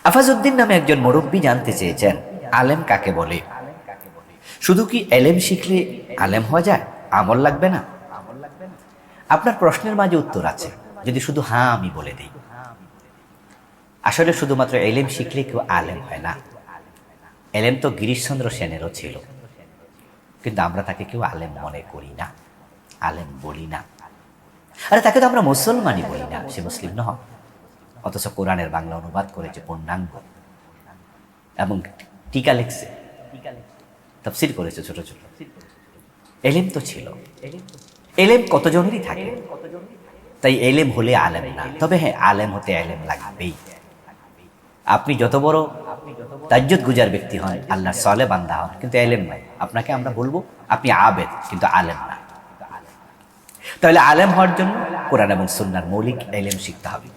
আফাজউদ্দিন নামে একজন মুরব্বী জানতে চেয়েছেন, আলেম কাকে বলে? শুধু কি এলেম শিখলে আলেম হওয়া যায়, আমল লাগবে না? আপনার প্রশ্নের মাঝে উত্তর আছে, যদি শুধু হ্যাঁ আমি বলে দিই। আসলে শুধুমাত্র এলেম শিখলে কেউ আলেম হয় না। এলেম তো গিরিশচন্দ্র সেনেরও ছিল, কিন্তু আমরা তাকে কেউ আলেম মনে করি না, আলেম বলি না। আরে তাকে তো আমরা মুসলমানই বলি না, সে মুসলিম নয়। অথচ কোরআনের বাংলা অনুবাদ করেছে পূর্ণাঙ্গ, এবং টিকা লিখছে, তাফসীর করেছে ছোট ছোট। এলেম তো ছিল, এলেম কতজনেরই থাকে। তাই এলেম হলে আলেম না, তবে হ্যাঁ আলেম হতে এলেম লাগবেই। আপনি যত বড় তাজ্জুদ গুজার ব্যক্তি হন, আল্লাহর সলে বান্দা হন, কিন্তু এলেম নাই, আপনাকে আমরা বলবো আপনি আবেদ, কিন্তু আলেম না। তাহলে আলেম হওয়ার জন্য কোরআন এবং সুন্নাহর মৌলিক এলেম শিখতে হবে।